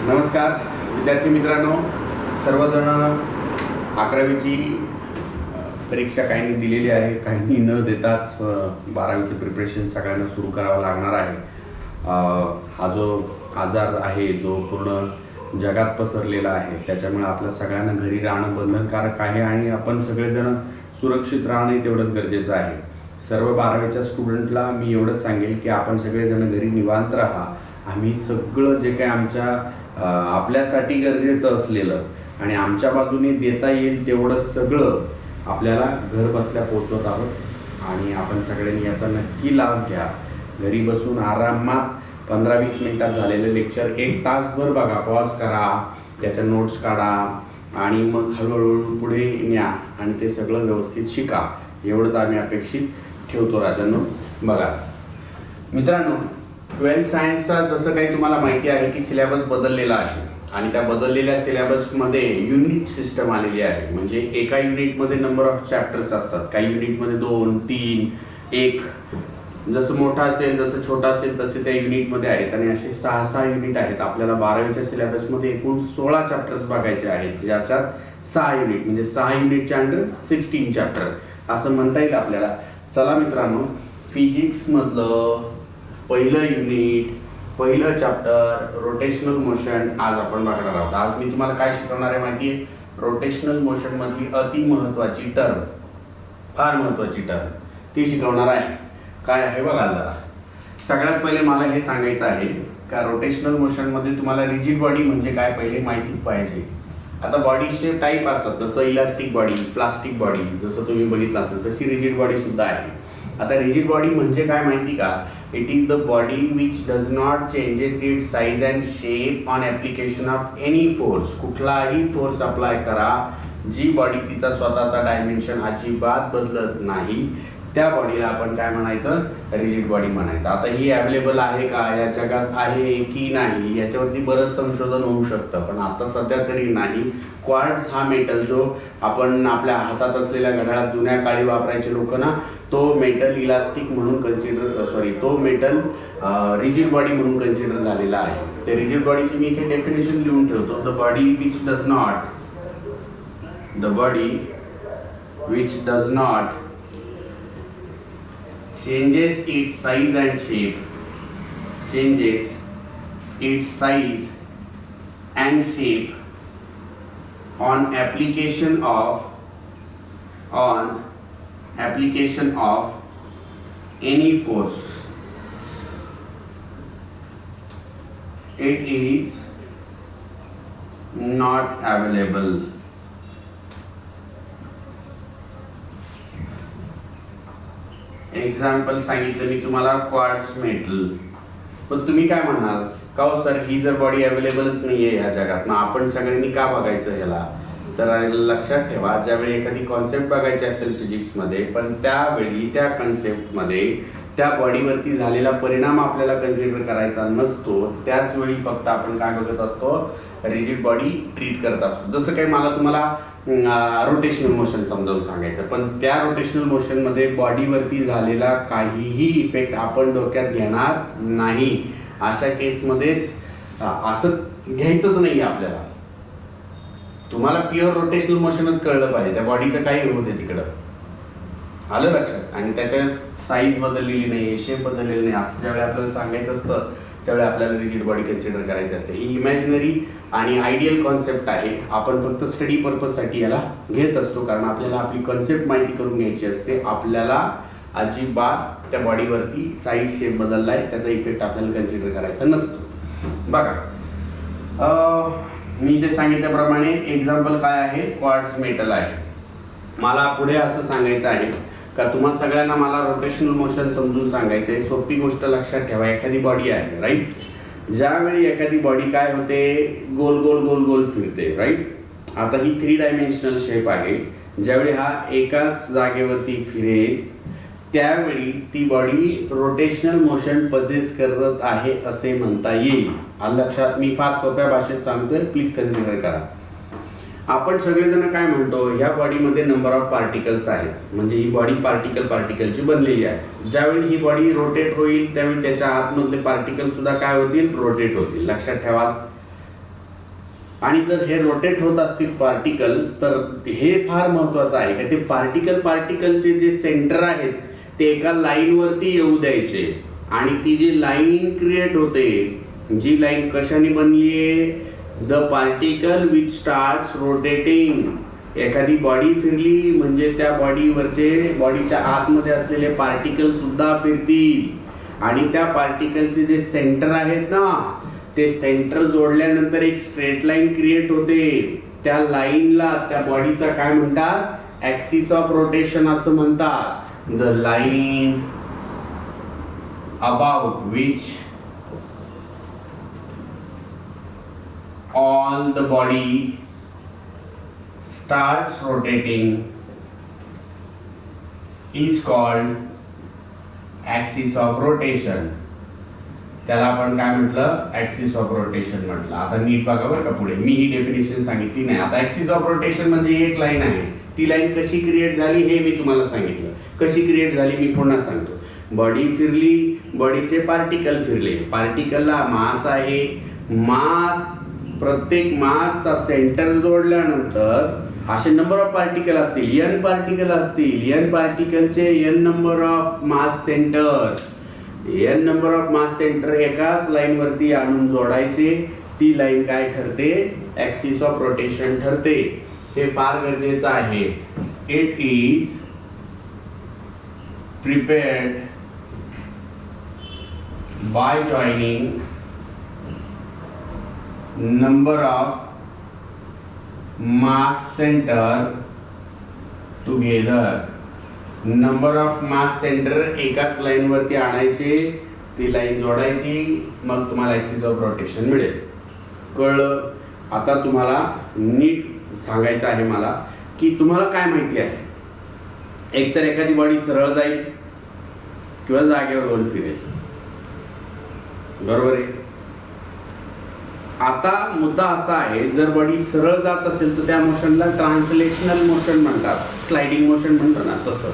नमस्कार विद्यार्थी मित्रांनो, सर्वजण 11वीची परीक्षा काहींनी दिलेली आहे, काहींनी न देताच 12वीचं प्रिपरेशन सगळ्यांना सुरू करावं लागणार आहे. हा जो आजार आहे जो पूर्ण जगात पसरलेला आहे त्याच्यामुळे आपल्या सगळ्यांना घरी राहणं बंधनकारक आहे आणि आपण सगळेजण सुरक्षित राहणं तेवढंच गरजेचं आहे. सर्व 12वीच्या स्टुडंटला मी एवढंच सांगेल की आपण सगळेजण घरी निवांत राहा. आम्ही सगळं जे काही आपल्यासाठी गरजेचं असलेलं आणि आमच्या बाजूने देता येईल तेवढं सगळं आपल्याला घर बसल्या पोचवत आहोत आणि आपण सगळ्यांनी याचा नक्की लाभ घ्या. घरी बसून आरामात 15-20 मिनिटात झालेलं लेक्चर 1 तासभर बघा, पॉज करा, त्याच्या नोट्स काढा आणि मग हळूहळू पुढे न्या आणि ते सगळं व्यवस्थित शिका. एवढंच आम्ही अपेक्षित ठेवतो राजांनो. बघा मित्रांनो, 12th सायन्सचा जसं काही तुम्हाला माहिती आहे की सिलेबस बदललेला आहे आणि त्या बदललेल्या सिलेबसमध्ये युनिट सिस्टम आलेली आहे. म्हणजे एका युनिटमध्ये नंबर ऑफ चॅप्टर्स असतात. काही युनिटमध्ये 2, 3, 1 जसं मोठा असेल जसं छोटा असेल तसे त्या युनिटमध्ये आहेत आणि असे 6 युनिट आहेत. आपल्याला 12वीच्या सिलेबसमध्ये एकूण 16 चॅप्टर्स बघायचे आहेत, ज्याच्यात 6 युनिट म्हणजे 6 युनिटच्या अंडर 16 चॅप्टर असं म्हणता येईल आपल्याला. चला मित्रांनो, फिजिक्समधलं पहिलं युनिट, पहिलं चॅप्टर रोटेशनल मोशन आज आपण बघणार आहोत. आज मी तुम्हाला काय शिकवणार आहे माहिती आहे? रोटेशनल मोशन मधली अति महत्वाची टर्म, फार महत्वाची टर्म ती शिकवणार आहे. काय आहे बघा जरा. सगळ्यात पहिले मला हे सांगायचं आहे का रोटेशनल मोशन मध्ये तुम्हाला रिजिड बॉडी म्हणजे काय पहिले माहिती पाहिजे. आता बॉडीचे टाईप असतात, जसं इलास्टिक बॉडी, प्लास्टिक बॉडी जसं तुम्ही बघितलं असेल तशी रिजिड बॉडी सुद्धा आहे. आता रिजिड बॉडी म्हणजे काय माहिती का? It is the body which does not changes it's size and shape on application of any force. कुठलाही फोर्स अप्लाय करा, जी बॉडी तिचा स्वतःचा डायमेन्शन अजिबात बदलत नाही त्या बॉडीला आपण काय म्हणायचं? रिजिड बॉडी म्हणायचं. आता ही अवेलेबल आहे का या जगात, आहे की नाही याच्यावरती बरंच संशोधन होऊ शकतं, पण आता सध्या तरी नाही. क्वार्ट्ज हा मेटल जो आपण आपल्या हातात असलेल्या घड्याळात जुन्या काळी वापरायचे लोक ना, तो मेटल इलास्टिक म्हणून तो मेटल रिजिड बॉडी म्हणून कन्सिडर झालेला आहे. ते रिजिड बॉडीची मी इथे डेफिनेशन लिहून ठेवतो. The body which does not changes its size and shape, changes its size and shape on application of any force. It is not available. Example सांगितलं मी तुम्हाला, क्वार्ट्ज मेटल. पण तुम्ही काय म्हणाल का हो सर, ही जर बॉडी अवेलेबलच नाही आहे ह्या जगात, मग आपण सगळ्यांनी का बघायचं ह्याला? तर लक्षात ठेवा, ज्यावेळी एखादी कॉन्सेप्ट बघायची असेल फिजिक्समध्ये, पण त्यावेळी त्या कन्सेप्टमध्ये त्या बॉडीवरती झालेला परिणाम आपल्याला कन्सिडर करायचा नसतो. त्याच वेळी फक्त आपण काय बघत असतो? रिजिड बॉडी ट्रीट करत असतो. जसं काही मला तुम्हाला रोटेशनल मोशन समजावून सांगायचं, पण त्या रोटेशनल मोशनमध्ये बॉडीवरती झालेला काहीही इफेक्ट आपण डोक्यात घेणार नाही. अशा केसमध्येच असं घ्यायचंच नाही आपल्याला. तुम्हाला प्युअर रोटेशनल मोशनच कळलं पाहिजे, त्या बॉडीचं काही होते तिकडं, आलं लक्षात? आणि त्याच्या साईज बदललेली नाही, शेप बदललेली नाही असं ज्यावेळी आपल्याला सांगायचं असतं त्यावेळी आपल्याला रिजिड बॉडी कन्सिडर करायची असते. ही इमॅजिनरी आणि आयडियल कॉन्सेप्ट आहे. आपण फक्त स्टडी पर्पजसाठी याला घेत असतो, कारण आपल्याला आपली कॉन्सेप्ट माहिती करून घ्यायची असते. आपल्याला अजिबात त्या बॉडीवरती साईज शेप बदललाय त्याचा इफेक्ट आपल्याला कन्सिडर करायचा नसतो. बघा, मी जे सांगितल्याप्रमाणे एक्झाम्पल काय आहे? क्वार्ट्ज मेटल आहे. मला पुढे असं सांगायचं आहे का तुम्हाला सगळ्यांना मला रोटेशनल मोशन समजून सांगायचं आहे. सोपी गोष्ट लक्षात ठेवा, एखादी बॉडी आहे राईट, ज्यावेळी एखादी बॉडी काय होते? गोल गोल गोल गोल फिरते राईट. आता ही 3 डायमेन्शनल शेप आहे. ज्यावेळी हा एकाच जागेवरती फिरेल त्यावेळी ती बॉडी रोटेशनल मोशन पजेस करत आहे असे म्हणता येईल. लक्षात, मी फार सोप्या भाषेत सांगतोय, प्लीज कन्सिडर करा. आपण सगळेजण काय म्हणतो? ह्या बॉडीमध्ये नंबर ऑफ पार्टिकल्स आहेत, म्हणजे ही बॉडी पार्टिकलची बनलेली आहे. ज्यावेळी ही बॉडी रोटेट होईल त्यावेळी त्याच्या आतमधले पार्टिकल सुद्धा काय होतील? रोटेट होतील. लक्षात ठेवा, आणि जर हे रोटेट होत असतील पार्टिकल्स तर हे फार महत्वाचं आहे की ते पार्टिकलचे जे सेंटर आहेत ते एका लाईन वरती येऊ द्यायचे आणि ती जी लाईन क्रिएट होते, जी लाईन कशाने बनलीये, the particle which starts rotating. एखादी बॉडी फिरली म्हणजे त्या बॉडीच्या आतमध्ये असलेले पार्टिकल सुद्धा फिरतील आणि त्या पार्टिकलचे जे सेंटर आहेत ना ते सेंटर जोडल्यानंतर एक स्ट्रेट लाईन क्रिएट होते. त्या लाईनला त्या बॉडीचा काय म्हणतात, ऍक्सिस ऑफ रोटेशन असं म्हणतात. The line about which all the body starts rotating is called axis of rotation. त्याला आपण काय म्हटलं, ऍक्सिस ऑफ रोटेशन म्हटलं. आता नीट बघा बरं का पुढे, मी ही डेफिनेशन सांगितली नाही. आता ऍक्सिस ऑफ रोटेशन म्हणजे एक लाईन आहे, ती लाईन कशी क्रिएट झाली हे मी तुम्हाला सांगितलं. कशी क्रिएट झाली मी पुन्हा सांगतो. बॉडी फिरली, बॉडीचे पार्टिकल फिरले, पार्टिकलला मास आहे, मास प्रत्येक मासचा सेंटर जोडल्यानंतर असे नंबर ऑफ पार्टिकल असतील, n पार्टिकल असतील, n पार्टिकलचे n number of mass centre, n number of mass centre एकाच लाईन वरती आणून जोडायचे. ती लाईन काय ठरते, ऍक्सिस ऑफ रोटेशन ठरते. हे फार गरजेचं आहे. It is prepared bye joining number of mass center together. Number of mass centre एकाच लाईन वरती आणायचे, ती लाईन जोडायची, मग तुम्हाला ऍक्सिस ऑफ रोटेशन मिळेल. कळलं? आता तुम्हाला नीट सांगायचं आहे मला की तुम्हाला काय माहिती आहे. एकतर एखादी बॉडी सरळ जाईल किंवा जागेवर गोल फिरेल, बरोबर आहे. आता मुद्दा असा आहे, जर बॉडी सरळ जात असेल तर त्या मोशनला ट्रान्सलेशनल मोशन म्हणतात, स्लाइडिंग मोशन म्हणतो ना तसं.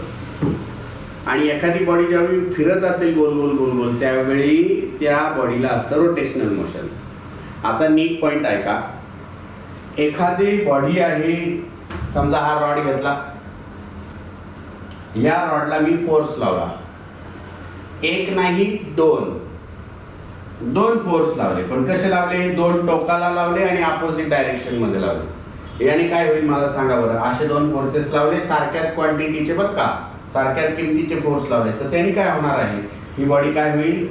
आणि एखादी बॉडी ज्यावेळी फिरत असेल गोल गोल गोल गोल त्यावेळी त्या बॉडीला असतं रोटेशनल मोशन. आता नीट पॉइंट आहे का, एखादी बॉडी आहे, समजा हा रॉड घेतला, या रॉडला मी फोर्स लावला, एक नाही दोन फोर्स लावले. पण कसे लावले, दोन टोकाला लावले आणि अपोजिट डायरेक्शन मध्ये लावले. याने काय होईल मला सांगा बरं. असे दोन फोर्सेस लावले, सारख्याच क्वांटिटीचे बघ का, सारख्याच किमतीचे फोर्स लावले, तर त्याने काय होणार आहे, ही बॉडी काय होईल,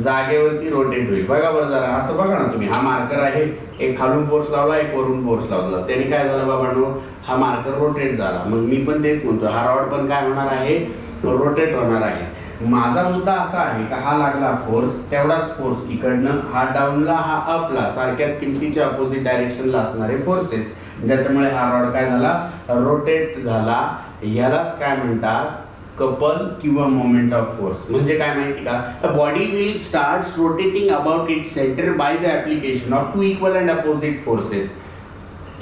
जागेवरती रोटेट होईल. बघा बरं जरा, असं बघा ना तुम्ही, हा मार्कर आहे, एक खालून फोर्स लावला, एक वरून फोर्स लावला, त्याने काय झालं बाबांनो, हा मार्कर रोटेट झाला. मग मी पण तेच म्हणतो, हा रॉड पण काय होणार आहे, रोटेट होणार आहे. माझा मुद्दा असा आहे का हा लागला फोर्स, तेवढाच फोर्स इकडनं, हा डाऊनला हा अपला, सारख्याच किमतीच्या अपोजिट डायरेक्शनला असणारे फोर्सेस, ज्याच्यामुळे हा रॉड काय झाला, रोटेट झाला. यालाच काय म्हणतात, कपल किंवा मोमेंट ऑफ फोर्स. म्हणजे काय माहिती का, a body will start rotating about its centre by the application of two equal and opposite forces.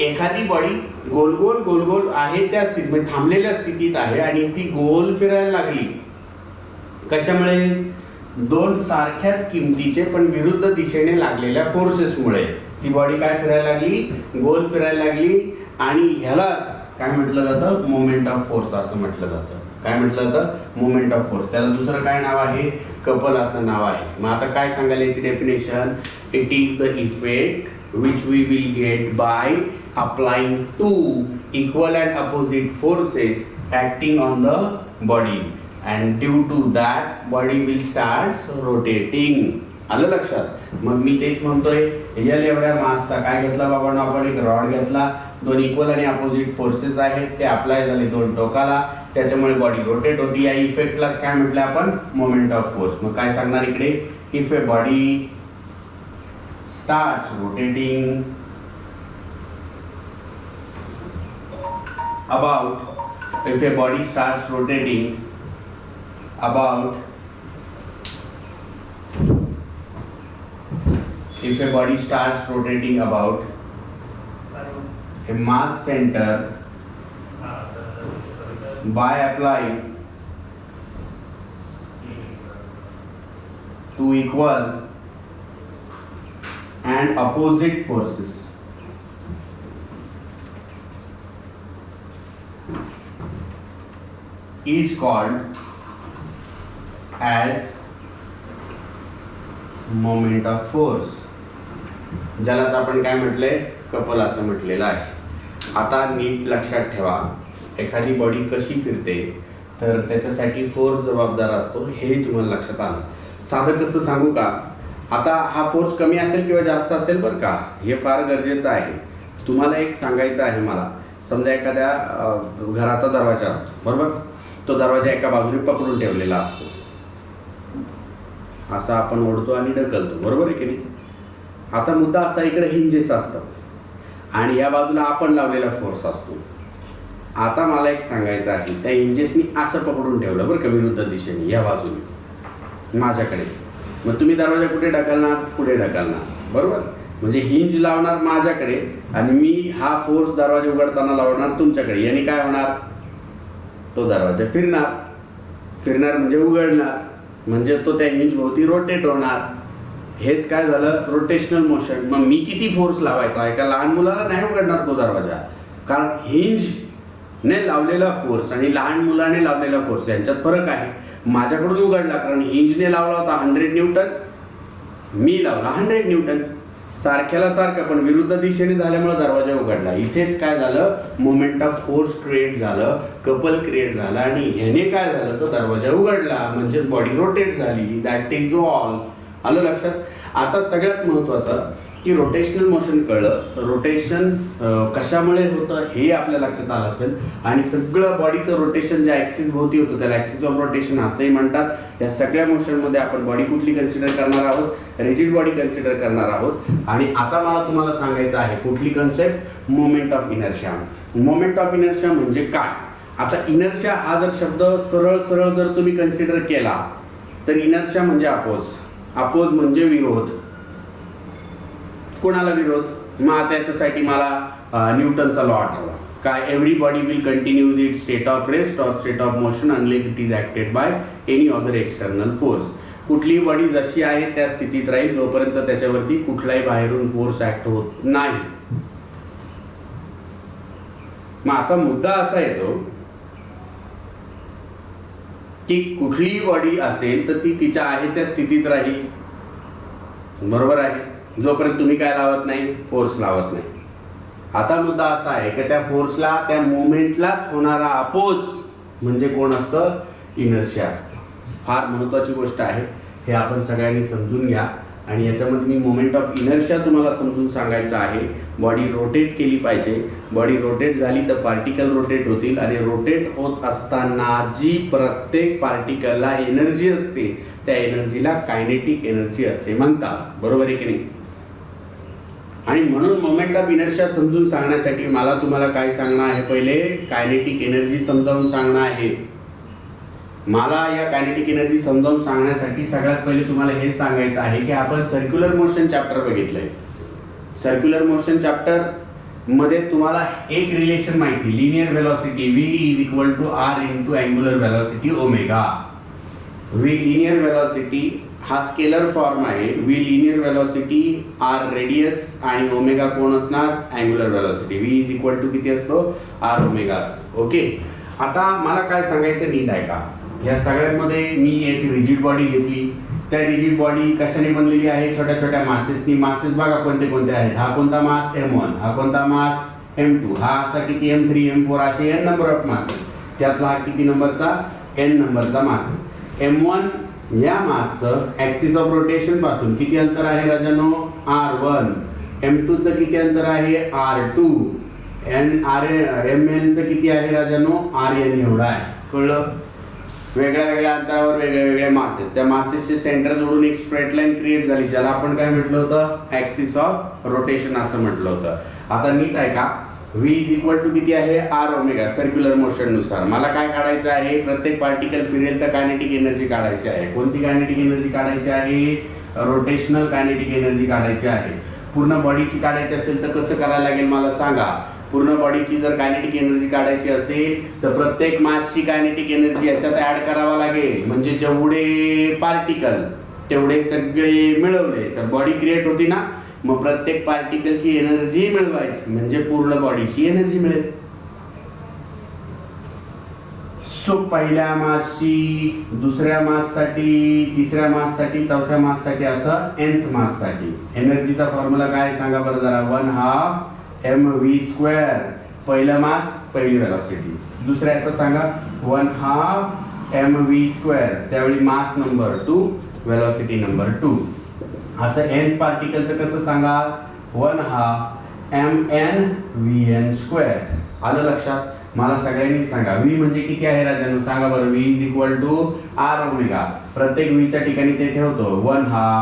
एखादी बॉडी गोल गोल गोल गोल आहे त्या स्थितीत, म्हणजे थांबलेल्या स्थितीत आहे आणि ती गोल फिरायला लागली. कशामुळे, दोन सारख्याच किमतीचे पण विरुद्ध दिशेने लागलेल्या फोर्सेसमुळे ती बॉडी काय फिरायला लागली, गोल फिरायला लागली. आणि ह्यालाच काय म्हटलं जातं, मोमेंट ऑफ फोर्स असं म्हटलं जातं. काय म्हटलं जातं, मोमेंट ऑफ फोर्स. त्याला दुसरं काय नाव आहे, कपल असं नाव आहे. मग आता काय सांगायला याची definition, it is the effect which we will get by applying two equal and opposite forces acting on the body and due to that body will start rotating. आलं लक्षात. मग मी तेच म्हणतोय, एल एवढ्या मासचा काय घेतला बाबांनो आपण, एक रॉड घेतला, दोन इक्वल आणि अपोजिट फोर्सेस आहेत, ते अप्लाय झाले दोन टोकाला, त्याच्यामुळे बॉडी रोटेट होती. या इफेक्टलाच काय म्हटलं आपण, मोमेंट ऑफ फोर्स. मग काय सांगणार इकडे, if a body starts rotating about, if a body starts rotating about, if a body starts rotating about a mass center by applying two equal and opposite forces, is called as moment of force, ज्यालाच आपण काय म्हटलंय, couple असं म्हटलेलं आहे. आता नीट लक्षात ठेवा, एखादी बॉडी कशी फिरते तर त्याच्यासाठी फोर्स जबाबदार असतो, हे तुम्हाला लक्षात आलं. साधं कसं सांगू का, आता हा फोर्स कमी असेल किंवा जास्त असेल बरं का, हे फार गरजेचं आहे. तुम्हाला एक सांगायचं आहे मला. समजा एखाद्या घराचा दरवाजा असतो, बरोबर, तो दरवाजा एका बाजूने पकडून ठेवलेला असतो, असा आपण ओढतो आणि ढकलतो, बरोबर आहे की नाही. आता मुद्दा असा, इकडे हिंजेस असतात आणि या बाजूला आपण लावलेला फोर्स असतो. आता मला एक सांगायचं आहे, त्या हिंजेसनी असं पकडून ठेवलं बरं का, विरुद्ध दिशेने या बाजूने माझ्याकडे. मग तुम्ही दरवाजा कुठे ढकलणार, पुढे ढकलणार, बरोबर. म्हणजे हिंज लावणार माझ्याकडे आणि मी हा फोर्स दरवाजा उघडताना लावणार तुमच्याकडे. याने काय होणार, तो दरवाजा फिरणार, फिरणार म्हणजे उघडणार, म्हणजे तो त्या हिंज भोवती रोटेट होणार. हेच काय झालं, रोटेशनल मोशन. मग मी किती फोर्स लावायचा, एका लहान मुलाला नाही उघडणार तो दरवाजा, कारण हिंजने लावलेला फोर्स आणि लहान मुलाने लावलेला फोर्स यांच्यात फरक आहे. माझ्याकडून उघडला कारण हिंजने लावला होता 100 न्यूटन, मी लावला 100 न्यूटन, सारख्याला सारखं पण विरुद्ध दिशेने झाल्यामुळे दरवाजा उघडला. इथेच काय झालं, मोमेंट ऑफ फोर्स क्रिएट झालं, कपल क्रिएट झाला आणि ह्याने काय झालं, तो दरवाजा उघडला, म्हणजे बॉडी रोटेट झाली. That is all. आलं लक्षात. आता सगळ्यात महत्त्वाचं की रोटेशनल मोशन कळलं, रोटेशन कशामुळे होतं हे आपल्या लक्षात आलं असेल. आणि सगळं बॉडीचं रोटेशन ज्या ॲक्सिस भोवती होतं त्याला ॲक्सिस ऑफ रोटेशन असंही म्हणतात. या सगळ्या मोशनमध्ये आपण बॉडी कुठली कन्सिडर करणार आहोत, रिजिड बॉडी कन्सिडर करणार आहोत. आणि आता मला तुम्हाला सांगायचं आहे कुठली concept, moment of inertia. Moment of inertia म्हणजे काय. आता इनर्शिया हा जर शब्द सरळ सरळ जर तुम्ही कन्सिडर केला तर इनर्शिया म्हणजे अपोज, अपोज म्हणजे विरोध. कोणाला विरोध, मग त्याच्यासाठी मला न्यूटनचा लॉ आठवला, काय, every body will continues it state of rest और state of motion unless it is acted by any other external force. कुठलीही बॉडी जशी आहे त्या स्थितीत राहील जोपर्यंत त्याच्यावरती कुठलाही बाहेरून फोर्स ऍक्ट होत नाही. मग आता मुद्दा असा येतो की कुठलीही बॉडी असेल तर ती तिच्या आहे त्या स्थितीत राहील, बरोबर आहे, जोपर्यंत तुम्ही काय लावत नाही, फोर्स लावत नाही. आता मुद्दा असा आहे की त्या फोर्सला, त्या मुवमेंटलाच होणारा अपोज म्हणजे कोण असतं, इनर्शिया असतं. फार महत्त्वाची गोष्ट आहे, हे आपण सगळ्यांनी समजून घ्या. आणि याच्यामध्ये मी मोमेंट ऑफ इनर्शिया तुम्हाला समजून सांगायचं आहे. बॉडी रोटेट केली पाहिजे, बॉडी रोटेट झाली तर पार्टिकल रोटेट होतील आणि रोटेट होत असताना जी प्रत्येक पार्टिकलला एनर्जी असते त्या एनर्जीला कायनेटिक एनर्जी असे म्हणतात, बरोबर आहे की नाही. आणि म्हणून मोमेंट ऑफ इनर्शिया समजून सांगण्यासाठी मला तुम्हाला काय सांगणं आहे, पहिले कायनेटिक एनर्जी समजावून सांगणं आहे. मला या कायनेटिक एनर्जी समजावून सांगण्यासाठी सगळ्यात पहिले तुम्हाला हे सांगायचं आहे की आपण सर्क्युलर मोशन चॅप्टर बघितलंय. सर्क्युलर मोशन चॅप्टर मध्ये तुम्हाला एक रिलेशन माहिती, linear velocity v is equal to r into angular velocity omega. v linear velocity हा स्केलर फॉर्म आहे. v linear velocity, r radius आणि ओमेगा कोण असणार, angular velocity. v is equal to किती असतो, r ओमेगा असतो. Okay. आता मला काय सांगायचं नीट आहे का, या सगळ्यांमध्ये मी एक रिजिड बॉडी घेतली. त्या रिजिड बॉडी कशाने बनलेली आहे, छोट्या छोट्या मासेसनी. मासेस बघा कोणते कोणते आहेत. हा कोणता मास, M1. हा कोणता मास, M2. हा असा किती, M3, M4 असे n नंबर ऑफ मासेस. त्यातला हा किती नंबरचा, n नंबरचा मासेस. M1 या मासचं ऍक्सिस ऑफ रोटेशन पासून किती अंतर आहे राजानो, R1. M2 चं किती अंतर आहे, R2. Mn चं किती आहे राजानो, Rn एवढा आहे. कळलं. वेगळ्या वेगळ्या अंतरावर वेगळे वेगळे मासेस, त्या मासेसचे सेंटर जोडून एक स्ट्रेट लाईन क्रिएट झाली, ज्याला आपण काय म्हटलं होतं, ऍक्सिस ऑफ रोटेशन असं म्हटलं होतं. आता नीट आहे का, v इज इक्वल टू किती आहे, r ओमेगा. सर्क्युलर मोशन नुसार मला काय काढायचं आहे, प्रत्येक पार्टिकल फिरेल तर कायनेटिक एनर्जी काढायची आहे. कोणती कायनेटिक एनर्जी काढायची आहे, रोटेशनल कायनेटिक एनर्जी काढायची आहे. पूर्ण बॉडीची काढायची असेल तर कसं करायला लागेल मला सांगा. पूर्ण बॉडीची जर कायनेटिक एनर्जी काढायची असेल तर प्रत्येक मासची कायनेटिक एनर्जी याच्यात ऍड करावा लागेल. म्हणजे जेवढे पार्टिकल तेवढे सगळे मिळवले तर बॉडी क्रिएट होती ना. मग प्रत्येक पार्टिकलची एनर्जी मिळवायची म्हणजे पूर्ण बॉडीची एनर्जी मिळेल. सो पहिल्या मासची, दुसऱ्या माससाठी, तिसऱ्या माससाठी, चौथ्या माससाठी, असं nth माससाठी एनर्जीचा फॉर्म्युला काय सांगा बरं जरा. 1/2 mv². पहिलं मास पहिली वेलॉसिटी. दुसऱ्याचं सांगा 1/2 mv². त्यावेळी मास नंबर 2, वेलॉसिटी नंबर 2. असं n पार्टिकलचं कसं सांगा 1/2 mn_vn². आलं लक्षात. मला सगळ्यांनी सांगा v म्हणजे किती आहे राजांनो सांगा बरं. v = r omega. प्रत्येक v च्या ठिकाणी ते ठेवतो 1/2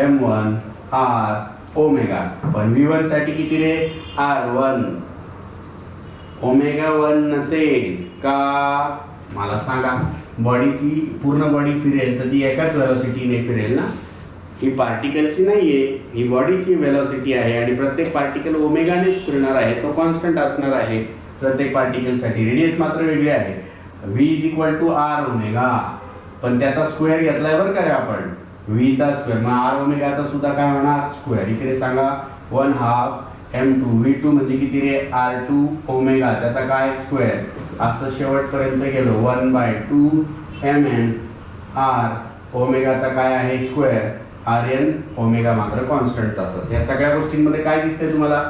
m1 r ओमेगा. पण v1 साठी किती रे r1. ओमेगा 1 नसेल का मला सांगा. बॉडीची पूर्ण बॉडी फिरेल तर ती एकाच वेलॉसिटीने फिरेल ना. ही पार्टिकलची नाहीये, ही बॉडीची वेलॉसिटी आहे आणि प्रत्येक पार्टिकल ओमेगानेच फिरणार आहे. तो कॉन्स्टंट असणार आहे प्रत्येक पार्टिकलसाठी. रेडियस मात्र वेगळे आहे. v = r omega. पण त्याचा स्क्वेअर घेतलाय बरं का रे आपण. v चा स्क्वेअर मग r ओमेगाचा सुद्धा काय होणार स्क्वेअर. इकडे सांगा 1/2 m2. v2 म्हणजे किती रे r2 ओमेगा. त्याचा काय स्क्वेअर. असं शेवटपर्यंत गेलो 1/2 mn r ओमेगाचा काय आहे स्क्वेअर. rn ओमेगा मात्र कॉन्स्टंट असंच. या सगळ्या गोष्टींमध्ये काय दिसतंय तुम्हाला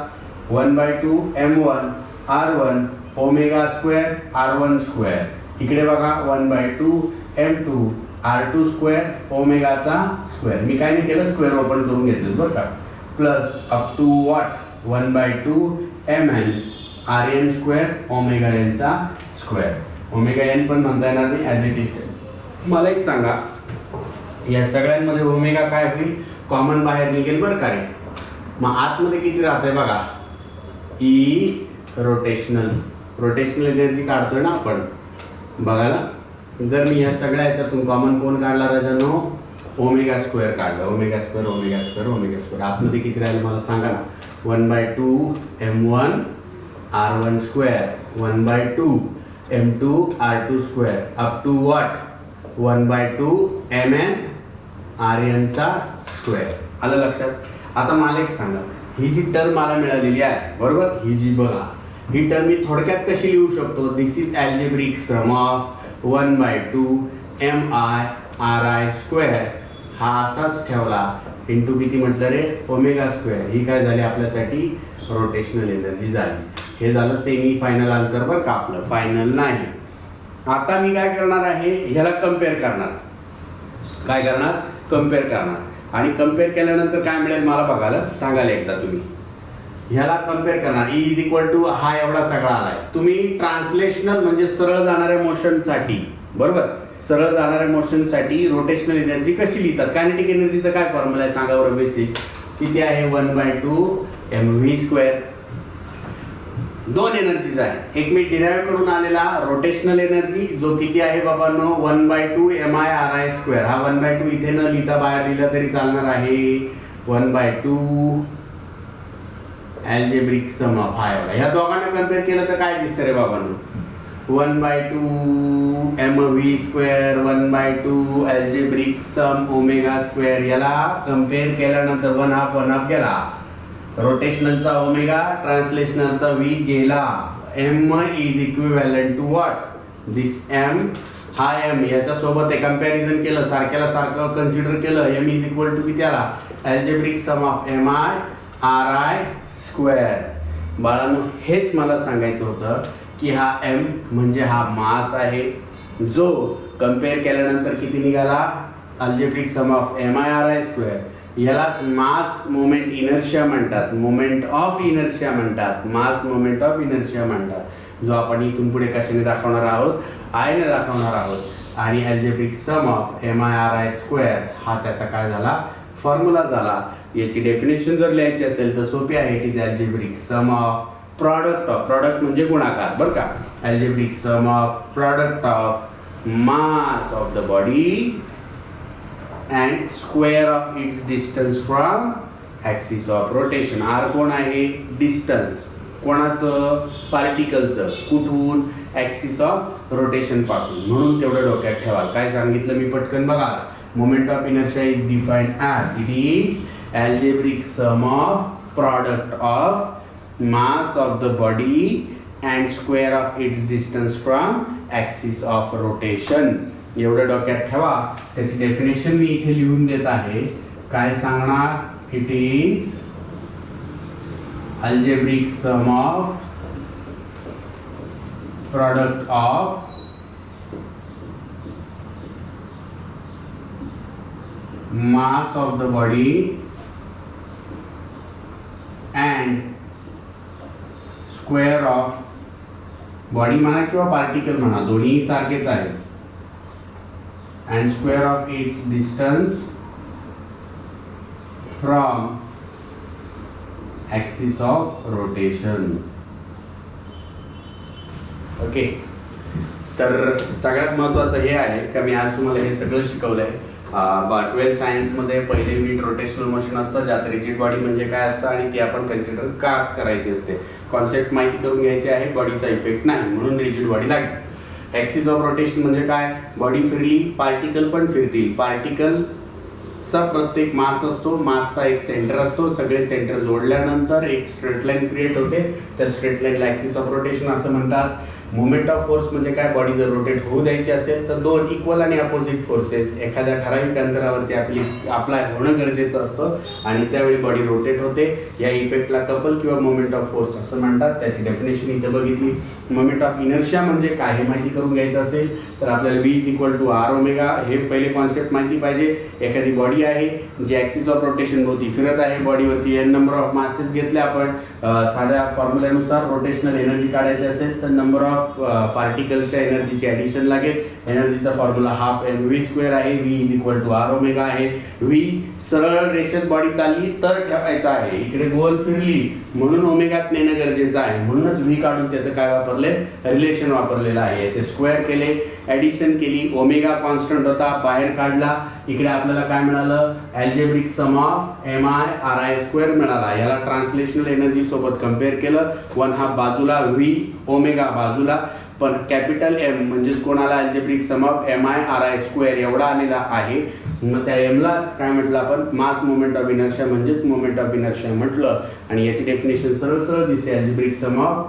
1/2 m1 r1 omega square r1². इकडे बघा 1/2 m2 r2² ओमेगाचा स्क्वेअर. मी काय नाही केलं स्क्वेअर ओपन करून घेतलं बरं का. Plus up to what 1/2 mn rn² omega n चा स्क्वेअर. ओमेगा n पण म्हणता येणार नाही ॲज इट इज. मला एक सांगा या सगळ्यांमध्ये ओमेगा काय होईल कॉमन बाहेर निघेल बरं का रे. मग आतमध्ये किती राहतंय बघा ई रोटेशनल एनर्जी काढतोय ना आपण बघायला. जर मी ह्या सगळ्या याच्यातून कॉमन कोण काढला राजांनो ओमेगा² काढलं. ओमेगा². आतमध्ये किती राहील मला सांगा ना. 1/2 m1 r1² 1/2 m2 r2² up to what 1/2 mn rn चा स्क्वेअर. आलं लक्षात. आता मला एक सांगा ही जी टर्म मला मिळालेली आहे बरोबर. ही जी बघा ही टर्म मी थोडक्यात कशी लिहू शकतो. This is algebraic sum of 1/2 mi ri². हा असाच ठेवला इंटू किती म्हटलं रे ओमेगा². ही काय झाली आपल्यासाठी रोटेशनल एनर्जी झाली. हे झालं सेमी फायनल आन्सर बरं का आपलं. फायनल नाही. आता मी काय करणार आहे ह्याला कम्पेअर करणार. काय करणार कम्पेअर करणार. आणि कम्पेअर केल्यानंतर काय मिळेल मला बघायला सांगायला एकदा तुम्ही. ह्याला कम्पेअर करणार E = हा एवढा सगळा आलाय. तुम्ही ट्रान्सलेशनल म्हणजे सरळ जाणाऱ्या मोशनसाठी बरोबर सरळ जाणाऱ्या मोशनसाठी रोटेशनल एनर्जी कशी लिहितात. कायनेटिक एनर्जीचा काय फॉर्म्युला आहे सांगा बरं बेसिक. किती आहे 1/2 mv². दोन एनर्जीज आहेत. एक मी डिराइव्ह करून आलेला रोटेशनल एनर्जी जो किती आहे बाबांनो 1/2 mi ri². हा 1/2 इथे न लिहिता बाहेर लिहिला तरी चालणार आहे. 1/2 अल्जेब्रिक सम ऑफ हा एवढा. ह्या दोघांना कम्पेअर केलं तर काय दिसतं रे बाबांनो 1/2 mv². 1/2 algebraic sum ओमेगा². याला कम्पेअर केल्यानंतर 1/2 गेला. रोटेशनलचा ओमेगा ट्रान्सलेशनलचा v गेला. m is equivalent to what this m. हा m याच्या सोबत एक कंपॅरिझन केलं सारख्याला सारखं कन्सिडर केलं. m इज इक्वल टू किती आला algebraic sum of mi ri². बाळांनो हेच मला सांगायचं होतं की हा m म्हणजे हा मास आहे जो कम्पेअर केल्यानंतर किती निघाला algebraic sum of mi ri². यालाच मास मोमेंट इनर्शिया म्हणतात. मोमेंट ऑफ इनर्शिया म्हणतात. मास मोमेंट ऑफ इनर्शिया म्हणतात. जो आपण इथून पुढे कशाने दाखवणार आहोत आयने दाखवणार आहोत. आणि algebraic sum of mi ri² हा त्याचा काय झाला फॉर्म्युला झाला. याची डेफिनेशन जर लिहायची असेल तर सोपी आहे. It is algebraic sum of product म्हणजे गुणाकार बरं का. Algebraic sum of product of mass of the body and square of its distance from axis of rotation. r कोण आहे डिस्टन्स कोणाचं पार्टिकलचं कुठून ॲक्सिस ऑफ रोटेशन पासून. म्हणून तेवढं डोक्यात ठेवा. काय सांगितलं मी पटकन बघा. Moment of inertia is defined as it is algebraic sum of product of mass of the body and square of its distance from axis of rotation. एवढं डोक्यात ठेवा. त्याची डेफिनेशन मी इथे लिहून देत आहे. काय सांगणार? It is algebraic sum of product of mass of the body and square of body म्हणा किंवा पार्टिकल म्हणा, दोन्ही सारखेच आहे, and square of its distance from axis of rotation. Okay. तर सगळ्यात महत्त्वाचं हे आहे का मी आज तुम्हाला हे सगळं शिकवलंय. 12th सायन्समध्ये पहिले युनिट रोटेशनल मोशन असतं, ज्यात रिजिड बॉडी म्हणजे काय असतं आणि ती आपण कन्सिडर का करायची असते. कॉन्सेप्ट माहिती करून घ्यायची आहे, बॉडीचा इफेक्ट नाही, म्हणून रिजिड बॉडी लागते. ॲक्सिस ऑफ रोटेशन म्हणजे काय? बॉडी फिरली, पार्टिकल पण फिरतील. पार्टिकलचा प्रत्येक मास असतो, मासचा एक सेंटर असतो, सगळे सेंटर जोडल्यानंतर एक स्ट्रेट लाईन क्रिएट होते. त्या स्ट्रेट लाईनला ॲक्सिस ऑफ रोटेशन असं म्हणतात. मोमेंट ऑफ फोर्स म्हणजे काय? बॉडी जर रोटेट होऊ द्यायची असेल तर दोन इक्वल आणि अपोजिट फोर्सेस एखाद्या ठराविक अंतरावरती अप्लाय होणं गरजेचं असतं आणि त्यावेळी बॉडी रोटेट होते. या इफेक्टला कपल किंवा मोमेंट ऑफ फोर्स असं म्हणतात. त्याची डेफिनेशन इथे बघितली. मोमेंट ऑफ इनर्शिया म्हणजे काय हे माहिती करून घ्यायचं असेल तर आपल्याला V = r⍵ हे पहिले कॉन्सेप्ट माहिती पाहिजे. एखादी बॉडी आहे जी ॲक्सिस ऑफ रोटेशन भोवती फिरत आहे, बॉडीवरती n नंबर ऑफ मासेस घेतले आपण. साध्या फॉर्म्युल्यानुसार रोटेशनल एनर्जी काढायची असेल तर नंबर ऑफ पार्टिकल्सच्या एनर्जीची ॲडिशन लागेल. एनर्जीचा फॉर्म्युला ½ आहे. V r⍵ आहे. V सरळ रेषेत बॉडी चालली तर ठेवायचा आहे, इकडे गोल फिरली म्हणून ओमेगात नेणं गरजेचं आहे. म्हणूनच V काढून त्याचं काय वापरले? रिलेशन वापरलेलं आहे. याचे स्क्वेअर केले, ॲडिशन केली, ओमेगा कॉन्स्टंट होता, बाहेर काढला. इकडे आपल्याला काय मिळालं? अल्जेब्रिक सम ऑफ MI/RI² मिळाला. याला ट्रान्सलेशनल एनर्जी सोबत कम्पेअर केलं. 1/2 बाजूला, V ओमेगा बाजूला, पण कॅपिटल M म्हणजेच कोणाला? अल्जेब्रिक सम ऑफ MI/RI² एवढा आलेला आहे. मग त्या एमलाच काय म्हटलं आपण? मास मोमेंट ऑफ इनर्शिया म्हणजेच मोमेंट ऑफ इनर्शिया म्हटलं. आणि याची डेफिनेशन सरळ सरळ दिसते. Algebraic sum of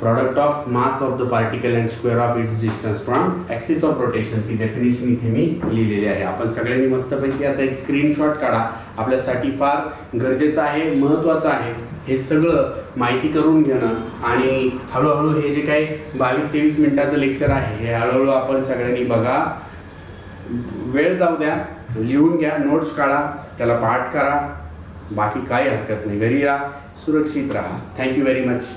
product of mass of the particle and square of its distance from axis of rotation. ती डेफिनेशन इथे मी लिहिलेली आहे. आपण सगळ्यांनी मस्तपैकी याचा एक स्क्रीनशॉट काढा. आपल्यासाठी फार गरजेचं आहे, महत्त्वाचं आहे हे सगळं माहिती करून घेणं. आणि हळूहळू हे जे काही 22-23 मिनिटाचं लेक्चर आहे हे हळूहळू आपण सगळ्यांनी बघा. वेळ जाऊ द्या, लिहून घ्या, नोट्स काढा, त्याला पाठ करा. बाकी काही हरकत नाही. घरी राहा, सुरक्षित राहा. Thank you very much.